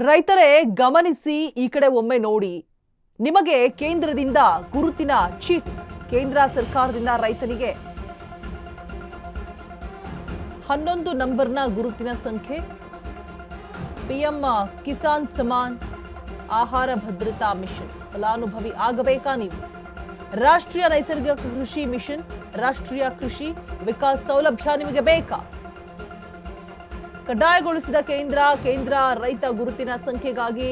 ರೈತರೇ ಗಮನಿಸಿ, ಈ ಕಡೆ ಒಮ್ಮೆ ನೋಡಿ. ನಿಮಗೆ ಕೇಂದ್ರದಿಂದ ಗುರುತಿನ ಚೀಟಿ. ಕೇಂದ್ರ ಸರ್ಕಾರದಿಂದ ರೈತನಿಗೆ 11 ನಂಬರ್ನ ಗುರುತಿನ ಸಂಖ್ಯೆ. ಪಿಎಂ ಕಿಸಾನ್ ಸಮ್ಮಾನ್ ಆಹಾರ ಭದ್ರತಾ ಮಿಷನ್ ಫಲಾನುಭವಿ ಆಗಬೇಕಾ ನೀವು? ರಾಷ್ಟ್ರೀಯ ನೈಸರ್ಗಿಕ ಕೃಷಿ ಮಿಷನ್, ರಾಷ್ಟ್ರೀಯ ಕೃಷಿ ವಿಕಾಸ್ ಸೌಲಭ್ಯ ನಿಮಗೆ ಬೇಕಾ? ಕಡ್ಡಾಯಗೊಳಿಸಿದ ಕೇಂದ್ರ ರೈತ ಗುರುತಿನ ಸಂಖ್ಯೆಗಾಗಿ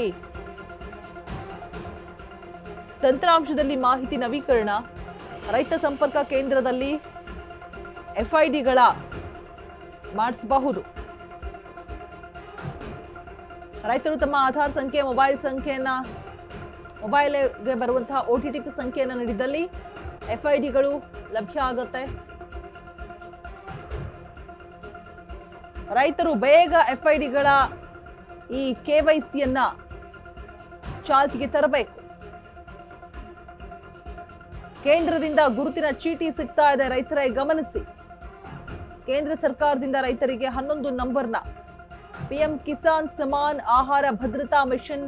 ತಂತ್ರಾಂಶದಲ್ಲಿ ಮಾಹಿತಿ ನವೀಕರಣ. ರೈತ ಸಂಪರ್ಕ ಕೇಂದ್ರದಲ್ಲಿ ಎಫ್ಐಡಿಗಳ ಮಾಡಿಸಬಹುದು. ರೈತರು ತಮ್ಮ ಆಧಾರ್ ಸಂಖ್ಯೆ, ಮೊಬೈಲ್ಗೆ ಬರುವಂತಹ OTP ಸಂಖ್ಯೆಯನ್ನು ನೀಡಿದಲ್ಲಿ ಎಫ್ಐಡಿಗಳು ಲಭ್ಯ ಆಗುತ್ತೆ. ರೈತರು ಬೇಗ ಎಫ್ಐಡಿಗಳ ಈ KYCಯನ್ನ ಚಾಲ್ತಿಗೆ ತರಬೇಕು. ಕೇಂದ್ರದಿಂದ ಗುರುತಿನ ಚೀಟಿ ಸಿಗ್ತಾ ಇದೆ, ರೈತರೇ ಗಮನಿಸಿ. ಕೇಂದ್ರ ಸರ್ಕಾರದಿಂದ ರೈತರಿಗೆ 11 ನಂಬರ್ನ ಪಿಎಂ ಕಿಸಾನ್ ಸಮ್ಮಾನ್ ಆಹಾರ ಭದ್ರತಾ ಮಿಷನ್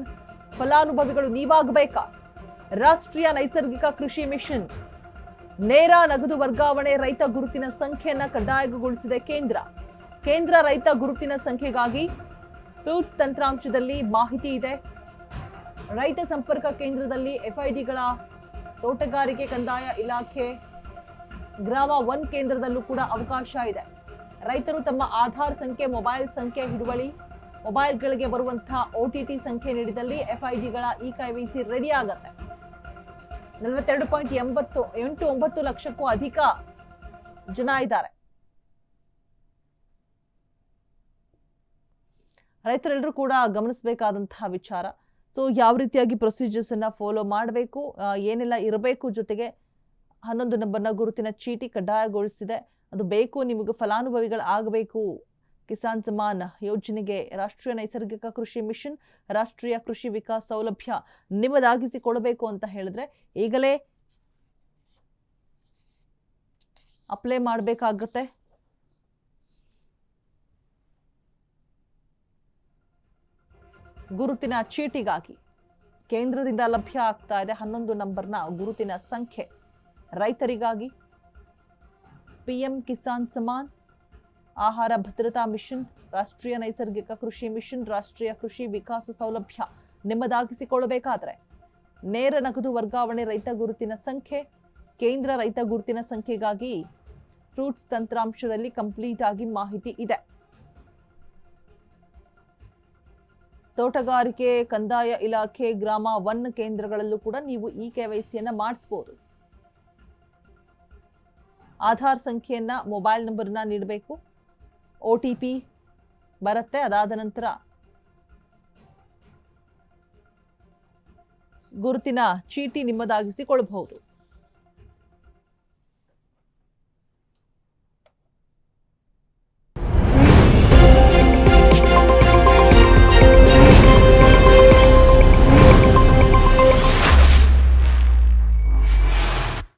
ಫಲಾನುಭವಿಗಳು ನೀವಾಗಬೇಕಾ? ರಾಷ್ಟ್ರೀಯ ನೈಸರ್ಗಿಕ ಕೃಷಿ ಮಿಷನ್ ನೇರ ನಗದು ವರ್ಗಾವಣೆ ರೈತ ಗುರುತಿನ ಸಂಖ್ಯೆಯನ್ನ ಕಡ್ಡಾಯಗೊಳಿಸಿದೆ ಕೇಂದ್ರ ರೈತ ಗುರುತಿನ ಸಂಖ್ಯೆಗಾಗಿ ಫ್ರೂಟ್ ತಂತ್ರಾಂಶದಲ್ಲಿ ಮಾಹಿತಿ ಇದೆ. ರೈತ ಸಂಪರ್ಕ ಕೇಂದ್ರದಲ್ಲಿ ಎಫ್ಐಡಿಗಳ, ತೋಟಗಾರಿಕೆ ಕಂದಾಯ ಇಲಾಖೆ, ಗ್ರಾಮ 1 ಕೇಂದ್ರದಲ್ಲೂ ಕೂಡ ಅವಕಾಶ ಇದೆ. ರೈತರು ತಮ್ಮ ಆಧಾರ್ ಸಂಖ್ಯೆ, ಮೊಬೈಲ್ ಸಂಖ್ಯೆ ಹಿಡುವಳಿ, ಮೊಬೈಲ್ಗಳಿಗೆ ಬರುವಂತಹ OTP ಸಂಖ್ಯೆ ನೀಡಿದಲ್ಲಿ ಎಫ್ಐಡಿಗಳ KYC ರೆಡಿ ಆಗತ್ತೆ. 42.89 ಲಕ್ಷಕ್ಕೂ ಅಧಿಕ ಜನ ಇದ್ದಾರೆ. ರೈತರೆಲ್ಲರೂ ಕೂಡ ಗಮನಿಸಬೇಕಾದಂತಹ ವಿಚಾರ. ಸೊ ಯಾವ ರೀತಿಯಾಗಿ ಪ್ರೊಸೀಜರ್ಸ್ ಅನ್ನ ಫಾಲೋ ಮಾಡಬೇಕು, ಏನೆಲ್ಲ ಇರಬೇಕು, ಜೊತೆಗೆ 11 ನಂಬರ್ನ ಗುರುತಿನ ಚೀಟಿ ಕಡ್ಡಾಯಗೊಳಿಸಿದೆ, ಅದು ಬೇಕು ನಿಮಗೆ, ಫಲಾನುಭವಿಗಳು ಆಗಬೇಕು. ಕಿಸಾನ್ ಸಮ್ಮಾನ್ ಯೋಜನೆಗೆ ರಾಷ್ಟ್ರೀಯ ನೈಸರ್ಗಿಕ ಕೃಷಿ ಮಿಷನ್, ರಾಷ್ಟ್ರೀಯ ಕೃಷಿ ವಿಕಾಸ್ ಸೌಲಭ್ಯ ನಿಮ್ಮದಾಗಿಸಿಕೊಡಬೇಕು ಅಂತ ಹೇಳಿದ್ರೆ ಈಗಲೇ ಅಪ್ಲೈ ಮಾಡಬೇಕಾಗುತ್ತೆ. ಗುರುತಿನ ಚೀಟಿಗಾಗಿ ಕೇಂದ್ರದಿಂದ ಲಭ್ಯ ಆಗ್ತಾ ಇದೆ 11 ನಂಬರ್ನ ಗುರುತಿನ ಸಂಖ್ಯೆ. ರೈತರಿಗಾಗಿ ಪಿಎಂ ಕಿಸಾನ್ ಸಮ್ಮಾನ್ ಆಹಾರ ಭದ್ರತಾ ಮಿಷನ್, ರಾಷ್ಟ್ರೀಯ ನೈಸರ್ಗಿಕ ಕೃಷಿ ಮಿಷನ್, ರಾಷ್ಟ್ರೀಯ ಕೃಷಿ ವಿಕಾಸ ಸೌಲಭ್ಯ ನಿಮ್ಮದಾಗಿಸಿಕೊಳ್ಳಬೇಕಾದ್ರೆ ನೇರ ನಗದು ವರ್ಗಾವಣೆ ರೈತ ಗುರುತಿನ ಸಂಖ್ಯೆ. ಕೇಂದ್ರ ರೈತ ಗುರುತಿನ ಸಂಖ್ಯೆಗಾಗಿ ಫ್ರೂಟ್ಸ್ ತಂತ್ರಾಂಶದಲ್ಲಿ ಕಂಪ್ಲೀಟ್ ಆಗಿ ಮಾಹಿತಿ ಇದೆ. ತೋಟಗಾರಿಕೆ ಕಂದಾಯ ಇಲಾಖೆ, ಗ್ರಾಮ 1 ಕೇಂದ್ರಗಳಲ್ಲೂ ಕೂಡ ನೀವು KYCಯನ್ನ ಮಾಡಿಸಬಹುದು. ಆಧಾರ್ ಸಂಖ್ಯೆಯನ್ನ, ಮೊಬೈಲ್ ನಂಬರ್ನ ನೀಡಬೇಕು, OTP ಬರುತ್ತೆ. ಅದಾದ ನಂತರ ಗುರುತಿನ ಚೀಟಿ ನಿಮ್ಮದಾಗಿಸಿಕೊಳ್ಳಬಹುದು.